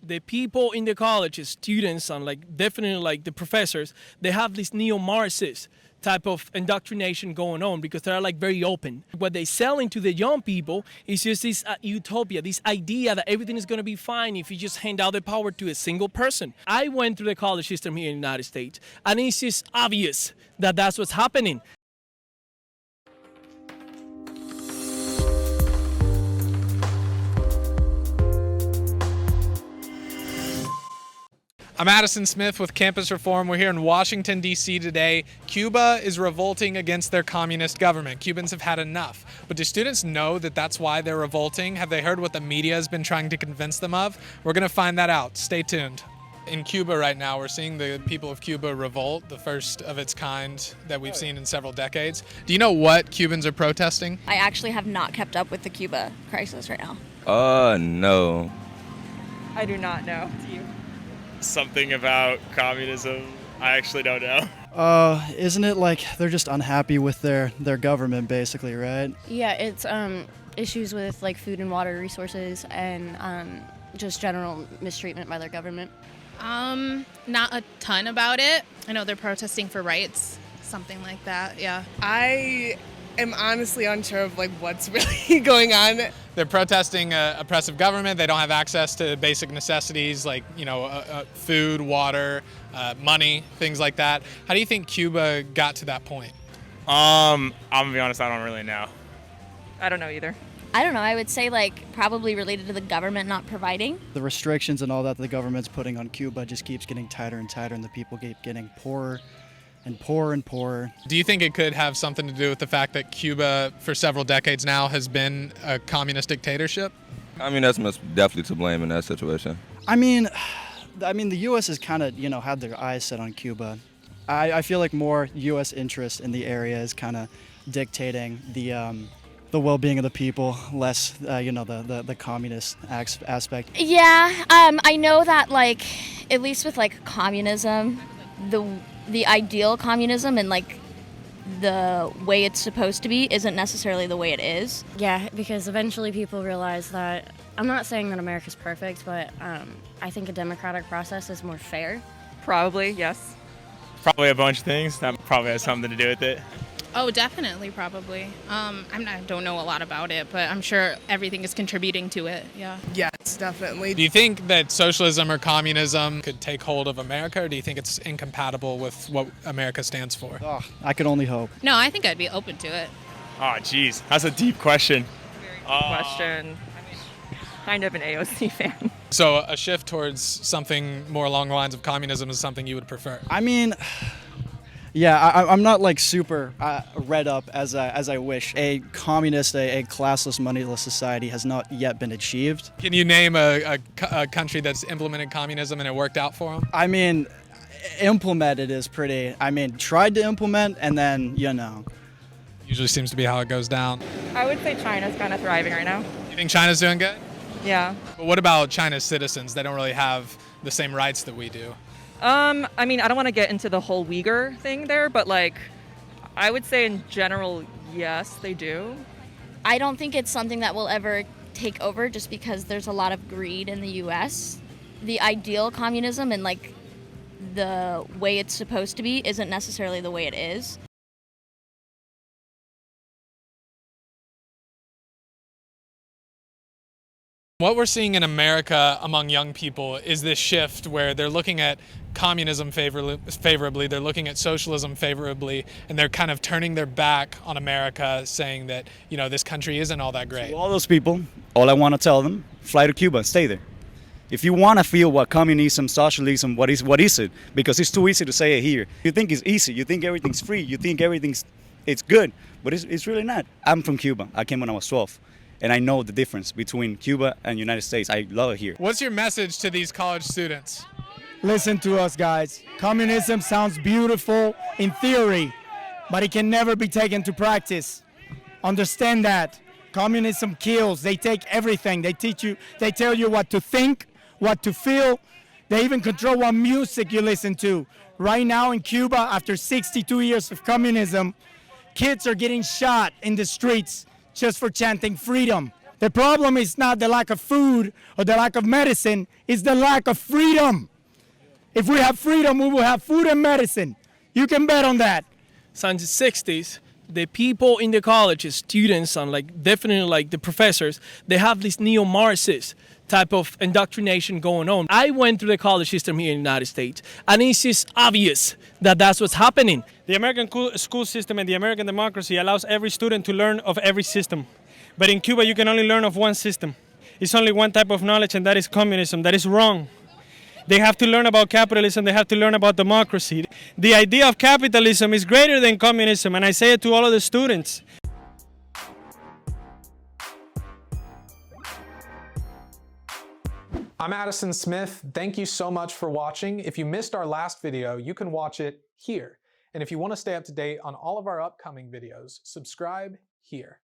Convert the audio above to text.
the people in the colleges, students, and like definitely like the professors, they have this neo-Marxist type of indoctrination going on because they're like very open. What they sell into the young people is just this utopia, this idea that everything is going to be fine if you just hand out the power to a single person. I went through the college system here in the United States, and it's just obvious that that's what's happening. I'm Addison Smith with Campus Reform. We're here in Washington, D.C. today. Cuba is revolting against their communist government. Cubans have had enough. But do students know that that's why they're revolting? Have they heard what the media has been trying to convince them of? We're going to find that out. Stay tuned. In Cuba right now, we're seeing the people of Cuba revolt, the first of its kind that we've seen in several decades. Do you know what Cubans are protesting? I actually have not kept up with the Cuba crisis right now. No. I do not know. Do you? Something about communism. I actually don't know. Isn't it like they're just unhappy with their government, basically, right? Yeah, it's issues with like food and water resources and just general mistreatment by their government. Not a ton about it. I know they're protesting for rights, something like that, yeah. I am honestly unsure of like what's really going on. They're protesting a oppressive government. They don't have access to basic necessities like, food, water, money, things like that. How do you think Cuba got to that point? I'm gonna be honest, I don't really know. I don't know either. I don't know, I would say like probably related to the government not providing. The restrictions and all that the government's putting on Cuba just keeps getting tighter and tighter, and the people keep getting poorer and poorer and poorer. Do you think it could have something to do with the fact that Cuba, for several decades now, has been a communist dictatorship? I mean, that's most definitely to blame in that situation. I mean, the U.S. has kind of, had their eyes set on Cuba. I feel like more U.S. interest in the area is kind of dictating the well-being of the people, less, the communist aspect. Yeah, I know that like, at least with like communism, the ideal communism and like the way it's supposed to be isn't necessarily the way it is. Yeah, because eventually people realize that, I'm not saying that America's perfect, but I think a democratic process is more fair. Probably, yes. Probably a bunch of things. That probably has something to do with it. Oh, definitely, probably. I don't know a lot about it, but I'm sure everything is contributing to it, yeah. Yes, definitely. Do you think that socialism or communism could take hold of America, or do you think it's incompatible with what America stands for? Oh, I could only hope. No, I think I'd be open to it. Oh, geez, that's a deep question. Very deep question. I'm kind of an AOC fan. So a shift towards something more along the lines of communism is something you would prefer? I mean, yeah, I'm not like super read up as I wish. A communist, a classless, moneyless society has not yet been achieved. Can you name a country that's implemented communism and it worked out for them? I mean, implemented is pretty, tried to implement and then, Usually seems to be how it goes down. I would say China's kind of thriving right now. You think China's doing good? Yeah. But what about China's citizens? They don't really have the same rights that we do. I don't want to get into the whole Uyghur thing there, but like, I would say in general, yes, they do. I don't think it's something that will ever take over just because there's a lot of greed in the U.S. The ideal communism and like the way it's supposed to be isn't necessarily the way it is. What we're seeing in America among young people is this shift where they're looking at communism favorably, they're looking at socialism favorably, and they're kind of turning their back on America, saying that, this country isn't all that great. To all those people, all I want to tell them, fly to Cuba, stay there. If you want to feel what communism, socialism, what is it? Because it's too easy to say it here. You think it's easy, you think everything's free, you think it's good, but it's really not. I'm from Cuba. I came when I was 12. And I know the difference between Cuba and United States. I love it here. What's your message to these college students? Listen to us, guys. Communism sounds beautiful in theory, but it can never be taken to practice. Understand that. Communism kills. They take everything. They tell you what to think, what to feel. They even control what music you listen to. Right now in Cuba, after 62 years of communism, kids are getting shot in the streets just for chanting freedom. The problem is not the lack of food or the lack of medicine, it's the lack of freedom. If we have freedom, we will have food and medicine. You can bet on that. Since the 60s, the people in the colleges, students and like definitely like the professors, they have this neo-Marxist type of indoctrination going on. I went through the college system here in the United States, and it's just obvious that that's what's happening. The American school system and the American democracy allows every student to learn of every system. But in Cuba, you can only learn of one system. It's only one type of knowledge, and that is communism. That is wrong. They have to learn about capitalism. They have to learn about democracy. The idea of capitalism is greater than communism, and I say it to all of the students. I'm Addison Smith. Thank you so much for watching. If you missed our last video, you can watch it here. And if you want to stay up to date on all of our upcoming videos, subscribe here.